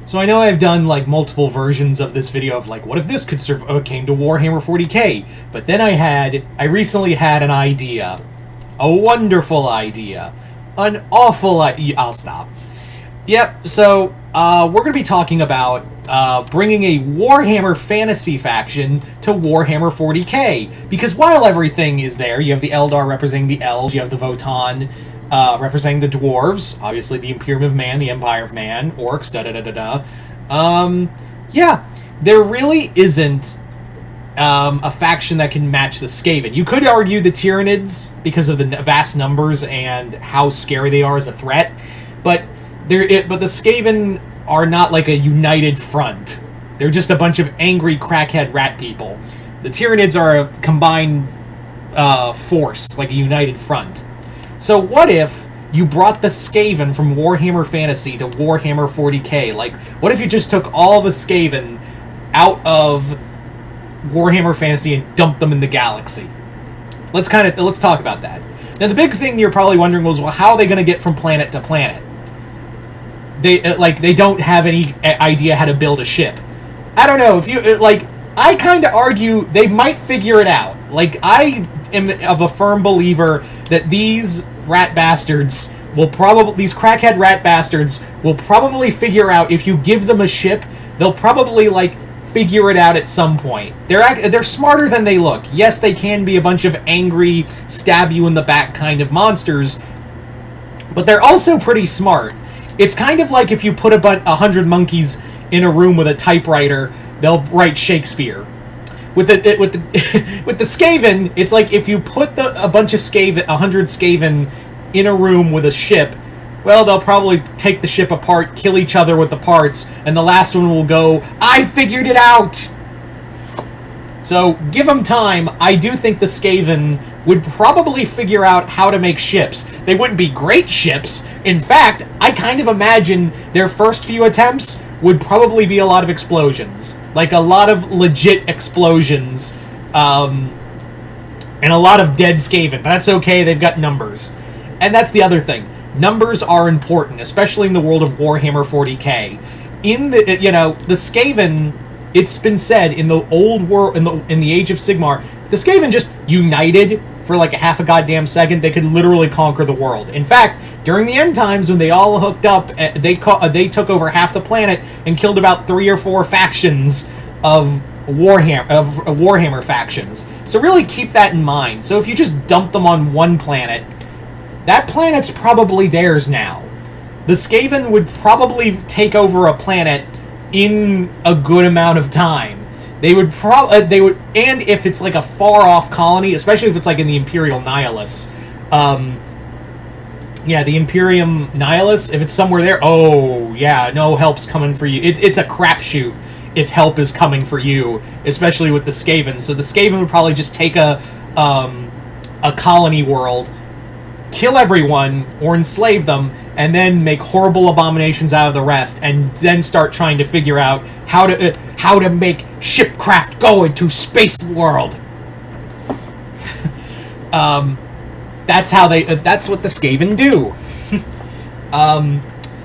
So I know I've done like multiple versions of this video of like, what if this could came to Warhammer 40k? But then I recently had an idea, a wonderful idea, an awful idea. I'll stop. Yep. So we're going to be talking about bringing a Warhammer fantasy faction to Warhammer 40k, because while everything is there, you have the Eldar representing the elves, you have the Votann representing the dwarves, obviously the Imperium of Man, the Empire of Man, orcs, yeah, there really isn't a faction that can match the Skaven. You could argue the Tyranids because of the vast numbers and how scary they are as a threat, but the Skaven are not like a united front. They're just a bunch of angry crackhead rat people. The Tyranids are a combined force, like a united front. So what if you brought the Skaven from Warhammer Fantasy to Warhammer 40k? Like, what if you just took all the Skaven out of Warhammer Fantasy and dumped them in the galaxy? Let's talk about that. Now, the big thing you're probably wondering was, well, how are they going to get from planet to planet? They don't have any idea how to build a ship. I don't know if you I kind of argue they might figure it out. Like, I am of a firm believer that these crackhead rat bastards will probably figure out, if you give them a ship, they'll probably figure it out at some point. They're smarter than they look. Yes, they can be a bunch of angry, stab you in the back kind of monsters, but they're also pretty smart. It's kind of like if you put 100 monkeys in a room with a typewriter, they'll write Shakespeare. With the Skaven, it's like if you put 100 Skaven in a room with a ship, well, they'll probably take the ship apart, kill each other with the parts, and the last one will go, "I figured it out!" So, give them time. I do think the Skaven would probably figure out how to make ships. They wouldn't be great ships. In fact, I kind of imagine their first few attempts would probably be a lot of explosions. Like, a lot of legit explosions, and a lot of dead Skaven. But that's okay, they've got numbers. And that's the other thing. Numbers are important, especially in the world of Warhammer 40k. In the Skaven, it's been said in the old world, in the Age of Sigmar, the Skaven just united for like a half a goddamn second. They could literally conquer the world. In fact, during the end times, when they all hooked up, they took over half the planet and killed about 3 or 4 factions of Warhammer factions. So really keep that in mind. So if you just dump them on one planet, that planet's probably theirs now. The Skaven would probably take over a planet in a good amount of time. They would, and if it's like a far-off colony, especially if it's like in the Imperial Nihilus, the Imperium Nihilus, if it's somewhere there, oh, yeah, no help's coming for you. It's a crapshoot if help is coming for you, especially with the Skaven. So the Skaven would probably just take a colony world, kill everyone, or enslave them, and then make horrible abominations out of the rest, and then start trying to figure out how to make shipcraft go into space world. That's what the Skaven do.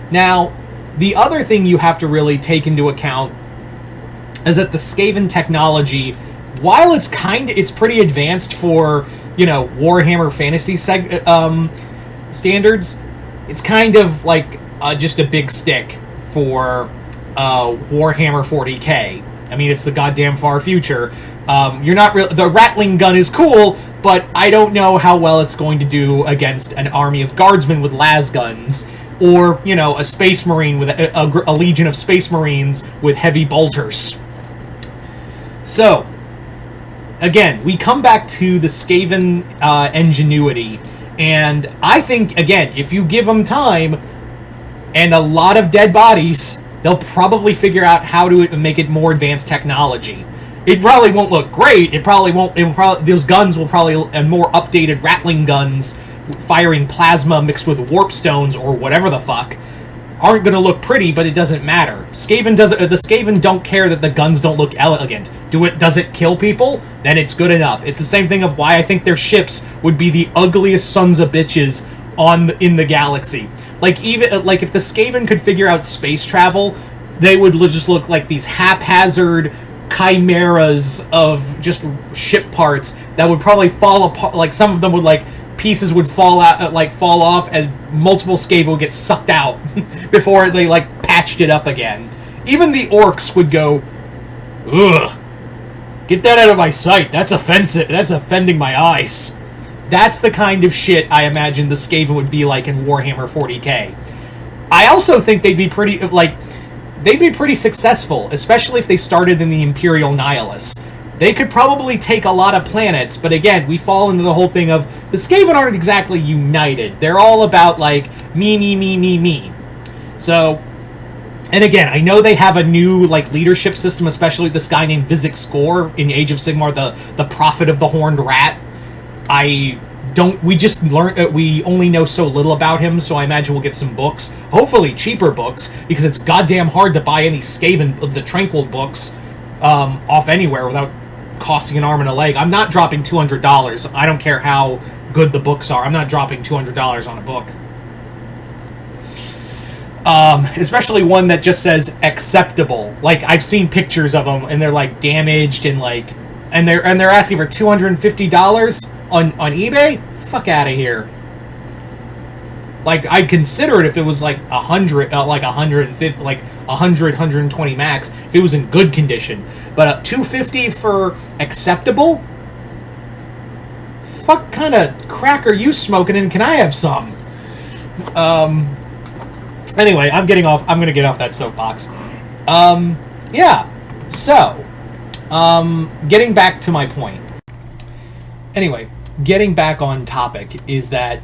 Now, the other thing you have to really take into account is that the Skaven technology, while it's pretty advanced for, Warhammer Fantasy standards, it's kind of like just a big stick for Warhammer 40k. I mean, it's the goddamn far future. The rattling gun is cool, but I don't know how well it's going to do against an army of guardsmen with las guns, or a space marine with a legion of space marines with heavy bolters. So, again, we come back to the Skaven ingenuity, and I think, again, if you give them time and a lot of dead bodies, they'll probably figure out how to make it more advanced technology. It probably won't look great. Those guns will probably, and more updated rattling guns firing plasma mixed with warp stones or whatever the fuck, aren't going to look pretty, but it doesn't matter. The Skaven don't care that the guns don't look elegant. Does it kill people? Then it's good enough. It's the same thing of why I think their ships would be the ugliest sons of bitches in the galaxy. If the Skaven could figure out space travel, they would just look like these haphazard chimeras of just ship parts that would probably fall apart. Like, some of them would, like, pieces would fall out, like, fall off, and multiple Skaven would get sucked out before they, like, patched it up again. Even the orcs would go, ugh, get that out of my sight. That's offensive. That's offending my eyes. That's the kind of shit I imagine the Skaven would be like in Warhammer 40k. I also think they'd be pretty, like, they'd be pretty successful, especially if they started in the Imperial Nihilists. They could probably take a lot of planets, but again, we fall into the whole thing of, the Skaven aren't exactly united. They're all about, like, me, me, me, me, me. So, and again, I know they have a new, like, leadership system, especially this guy named Vizek Skor in Age of Sigmar, the Prophet of the Horned Rat. We just learned, we only know so little about him, so I imagine we'll get some books. Hopefully cheaper books, because it's goddamn hard to buy any Skaven of the Tranquil books off anywhere without costing an arm and a leg. I'm not dropping $200. I don't care how good the books are. I'm not dropping $200 on a book. Especially one that just says acceptable. Like, I've seen pictures of them, and they're, like, damaged, and, like, and they're asking for $250 on eBay? Fuck out of here. Like, I'd consider it if it was, like, 100, like, 150, like, 100, 120 max, if it was in good condition. But $250 for acceptable? Fuck kind of crack are you smoking, and can I have some? Anyway, I'm gonna get off that soapbox. Yeah. So, getting back to my point. Anyway, getting back on topic is that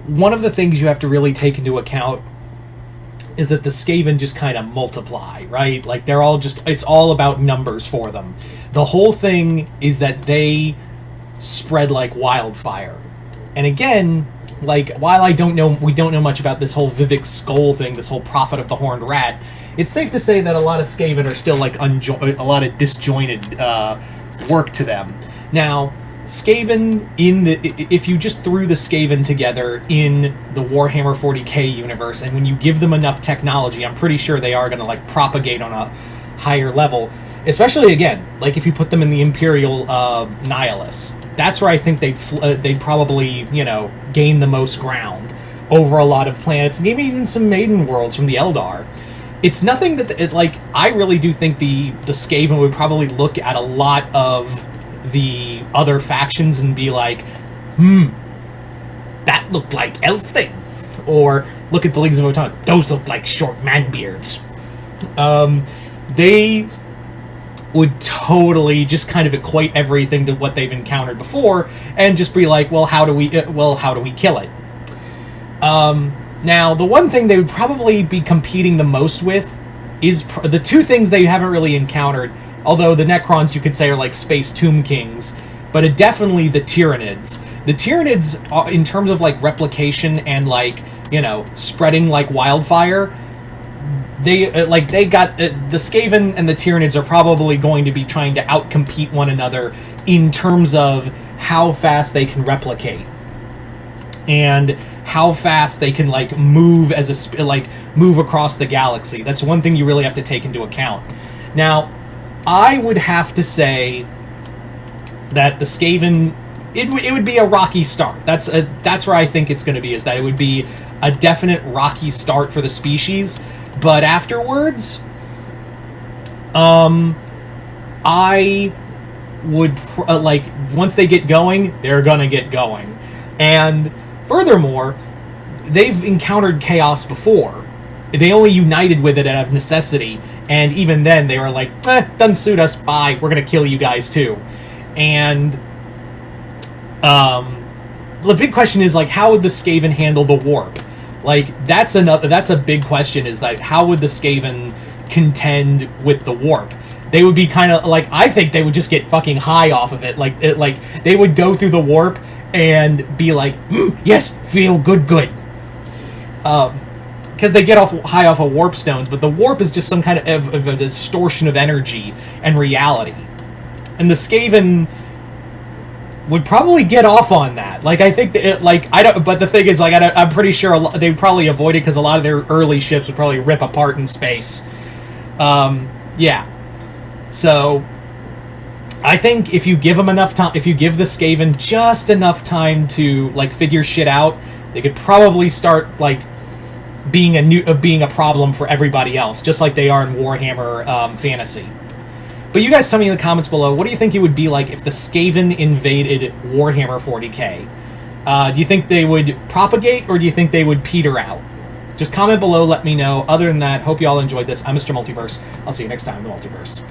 one of the things you have to really take into account is that the Skaven just kind of multiply, right? Like, they're all just, it's all about numbers for them. The whole thing is that they spread like wildfire. And again, like, while we don't know much about this whole Vivek Skull thing, this whole Prophet of the Horned Rat, it's safe to say that a lot of Skaven are still, like, a lot of disjointed work to them. Now, Skaven, if you just threw the Skaven together in the Warhammer 40k universe, and when you give them enough technology, I'm pretty sure they are going to, like, propagate on a higher level. Especially, again, like, if you put them in the Imperial Nihilists. That's where I think they'd probably, you know, gain the most ground over a lot of planets, and even some maiden worlds from the Eldar. It's nothing that, like, I really do think the Skaven would probably look at a lot of the other factions and be like, that looked like elf thing. Or, look at the Leagues of Votann, those look like short man-beards. They would totally just kind of equate everything to what they've encountered before, and just be like, well, how do we kill it? Now, the one thing they would probably be competing the most with is the two things they haven't really encountered, although the Necrons, you could say, are like Space Tomb Kings, but definitely the Tyranids. The Tyranids, in terms of, like, replication and, like, you know, spreading like wildfire, they got the Skaven and the Tyranids are probably going to be trying to outcompete one another in terms of how fast they can replicate and how fast they can, like, move move across the galaxy. That's one thing you really have to take into account. Now, I would have to say that the Skaven, it would be a rocky start. That's where I think it's going to be, is that it would be a definite rocky start for the species. But afterwards, I would, once they get going, they're gonna get going. And furthermore, they've encountered chaos before. They only united with it out of necessity, and even then they were like, doesn't suit us, bye, we're gonna kill you guys too. And, the big question is, like, how would the Skaven handle the warp? Like, that's a big question, is like, how would the Skaven contend with the warp? They would be kind of, like, I think they would just get fucking high off of it. Like, they would go through the warp and be like, yes, feel good. Because they get high off of warp stones, but the warp is just some kind of a distortion of energy and reality. And the Skaven would probably get off on that. Like, I think that but the thing is, like, I'm pretty sure they'd probably avoid it, because a lot of their early ships would probably rip apart in space. Yeah. So, I think if you give them enough time, if you give the Skaven just enough time to, like, figure shit out, they could probably start, like, being a problem for everybody else, just like they are in Warhammer Fantasy. But you guys tell me in the comments below, what do you think it would be like if the Skaven invaded Warhammer 40k? Do you think they would propagate, or do you think they would peter out? Just comment below, let me know. Other than that, hope you all enjoyed this. I'm Mr. Multiverse. I'll see you next time in the Multiverse.